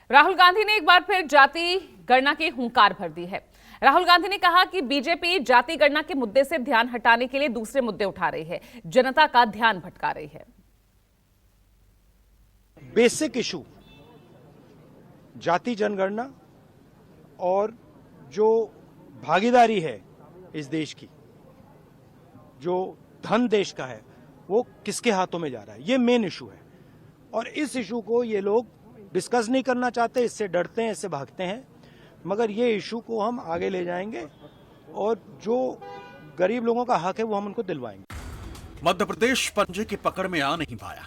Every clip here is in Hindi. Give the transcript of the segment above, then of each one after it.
राहुल गांधी ने एक बार फिर जाति गणना की हुंकार भर दी है। राहुल गांधी ने कहा कि बीजेपी जाति गणना के मुद्दे से ध्यान हटाने के लिए दूसरे मुद्दे उठा रही है, जनता का ध्यान भटका रही है। बेसिक इशू जाति जनगणना और जो भागीदारी है इस देश की, जो धन देश का है, वो किसके हाथों में जा रहा है, ये मेन इशू है। और इस इशू को ये लोग डिस्कस नहीं करना चाहते, इससे डरते हैं, इससे भागते हैं। मगर ये इशू को हम आगे ले जाएंगे और जो गरीब लोगों का हक है वो हम उनको दिलवाएंगे। मध्य प्रदेश पंजे की पकड़ में आ नहीं पाया,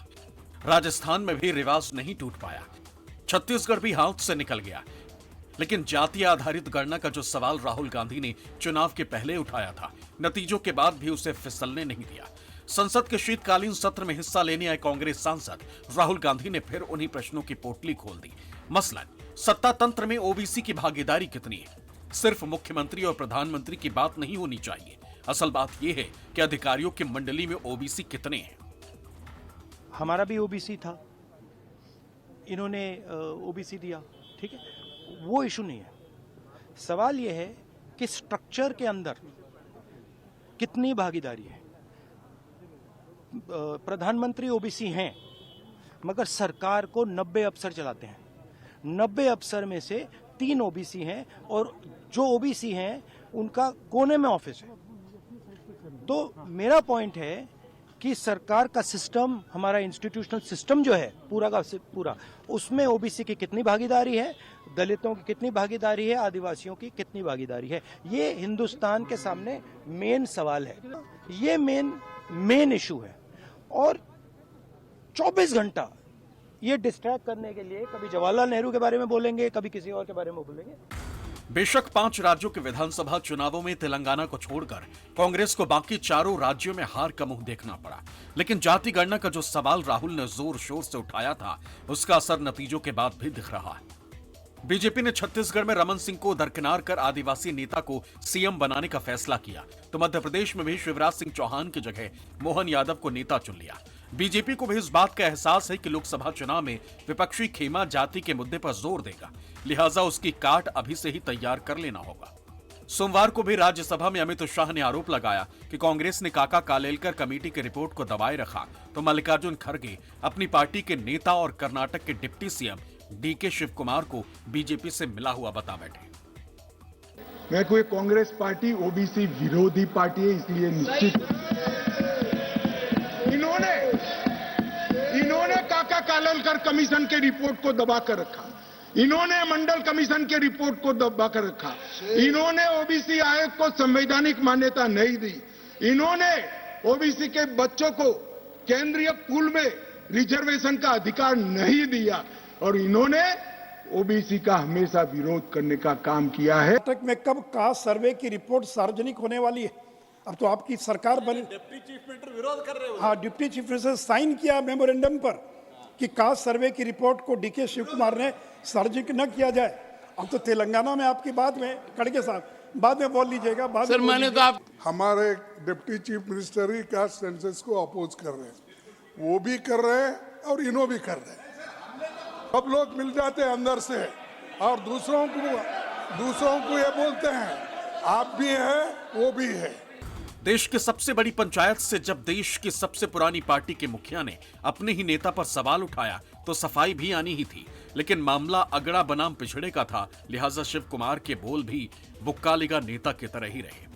राजस्थान में भी रिवाज नहीं टूट पाया, छत्तीसगढ़ भी हाथ से निकल गया। लेकिन जाति आधारित गणना का जो सवाल राहुल गांधी ने चुनाव के पहले उठाया था, नतीजों के बाद भी उसे फिसलने नहीं दिया। संसद के शीतकालीन सत्र में हिस्सा लेने आए कांग्रेस सांसद राहुल गांधी ने फिर उन्हीं प्रश्नों की पोटली खोल दी। मसलन सत्ता तंत्र में ओबीसी की भागीदारी कितनी है? सिर्फ मुख्यमंत्री और प्रधानमंत्री की बात नहीं होनी चाहिए, असल बात यह है कि अधिकारियों की मंडली में ओबीसी कितने हैं। हमारा भी ओबीसी था, इन्होंने ओबीसी दिया, ठीक है, वो इशू नहीं है। सवाल यह है कि स्ट्रक्चर के अंदर कितनी भागीदारी है। प्रधानमंत्री ओबीसी हैं, मगर सरकार को 90 अफसर चलाते हैं। 90 अफसर में से 3 ओबीसी हैं और जो ओबीसी हैं उनका कोने में ऑफिस है। तो मेरा पॉइंट है कि सरकार का सिस्टम, हमारा इंस्टीट्यूशनल सिस्टम जो है पूरा का पूरा, उसमें ओबीसी की कितनी भागीदारी है, दलितों की कितनी भागीदारी है, आदिवासियों की कितनी भागीदारी है, ये हिंदुस्तान के सामने मेन सवाल है। ये मेन इशू है। और 24 घंटा ये डिस्ट्रैक्ट करने के लिए कभी जवाहरलाल नेहरू के बारे में बोलेंगे, कभी किसी और के बारे में बोलेंगे। बेशक 5 राज्यों के विधानसभा चुनावों में तेलंगाना को छोड़कर कांग्रेस को बाकी चारों राज्यों में हार का मुंह देखना पड़ा, लेकिन जाति गणना का जो सवाल राहुल ने जोर शोर से उठाया था, उसका असर नतीजों के बाद भी दिख रहा है। बीजेपी ने छत्तीसगढ़ में रमन सिंह को दरकिनार कर आदिवासी नेता को सीएम बनाने का फैसला किया, तो मध्य प्रदेश में भी शिवराज सिंह चौहान की जगह मोहन यादव को नेता चुन लिया। बीजेपी को भी इस बात का एहसास है कि लोकसभा चुनाव में विपक्षी खेमा जाति के मुद्दे पर जोर देगा, लिहाजा उसकी काट अभी से ही तैयार कर लेना होगा। सोमवार को भी राज्यसभा में अमित शाह ने आरोप लगाया कि कांग्रेस ने काका कालेलकर कमेटी की रिपोर्ट को दबाए रखा, तो मल्लिकार्जुन खड़गे अपनी पार्टी के नेता और कर्नाटक के deputy CM DK Shivakumar को बीजेपी से मिला हुआ बता बैठे। मैं कोई कांग्रेस पार्टी ओबीसी विरोधी पार्टी है, इसलिए निश्चित इन्होंने काका कालेलकर कमीशन के रिपोर्ट को दबा कर रखा, इन्होंने मंडल कमीशन के रिपोर्ट को दबा कर रखा, इन्होंने ओबीसी आयोग को संवैधानिक मान्यता नहीं दी, इन्होंने ओबीसी के बच्चों को केंद्रीय पूल में रिजर्वेशन का अधिकार नहीं दिया और इन्होंने ओबीसी का हमेशा विरोध करने का काम किया है। कर्नाटक में कब कास्ट सर्वे की रिपोर्ट सार्वजनिक होने वाली है? अब तो आपकी सरकार बनी, डिप्टी चीफ मिनिस्टर विरोध कर रहे हो। हाँ, डिप्टी चीफ मिनिस्टर साइन किया मेमोरेंडम पर कि कास्ट सर्वे की रिपोर्ट को डीके शिव कुमार ने सार्वजनिक न किया जाए। अब तो तेलंगाना में आपकी बात में खड़गे साहब बाद में बोल लीजिएगा। बाद सर मैंने तो आप हमारे डिप्टी चीफ मिनिस्टर ही कास्ट सेंसस को अपोज कर रहे हैं, वो भी कर रहे हैं और इन्हों भी कर रहे हैं। सब लोग मिल जाते हैं अंदर से और दूसरों को ये बोलते हैं आप भी है वो भी है। देश की सबसे बड़ी पंचायत से जब देश की सबसे पुरानी पार्टी के मुखिया ने अपने ही नेता पर सवाल उठाया तो सफाई भी आनी ही थी, लेकिन मामला अगड़ा बनाम पिछड़े का था, लिहाजा शिव कुमार के बोल भी बुक्कालिगा नेता की तरह ही रहे।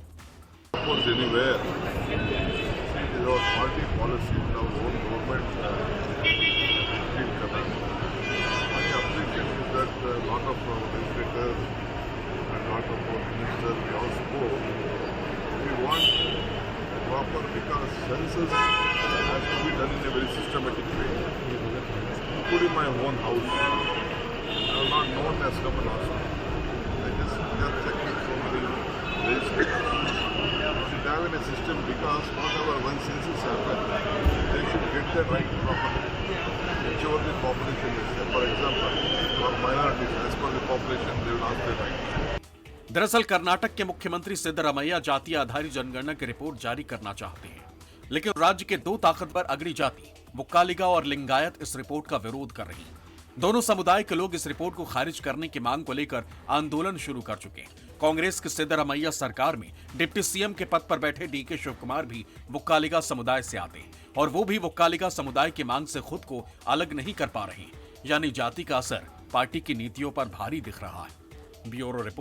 Because census has to be done in a very systematic way, including my own house. I am not known as Kamal Haasan. I just checking so many ways. We should have in a system because whatever one census happens, they should get the right property. Whichever the population is. For example, for minorities, as per the population, they will ask the right. दरअसल कर्नाटक के मुख्यमंत्री सिद्धरामैया जाति आधारित जनगणना की रिपोर्ट जारी करना चाहते हैं, लेकिन राज्य के 2 ताकतवर अगड़ी जाति मुक्कालिगा और लिंगायत इस रिपोर्ट का विरोध कर रही हैं। दोनों समुदाय के लोग इस रिपोर्ट को खारिज करने की मांग को लेकर आंदोलन शुरू कर चुके हैं। कांग्रेस की सिद्धरामैया सरकार में डिप्टी सीएम के पद पर बैठे डीके शिव कुमार भी वोक्कालिका समुदाय से आते हैं और वो भी वोक्कालिका समुदाय की मांग से खुद को अलग नहीं कर पा रहे, यानी जाति का असर पार्टी की नीतियों पर भारी दिख रहा है। Bureau report.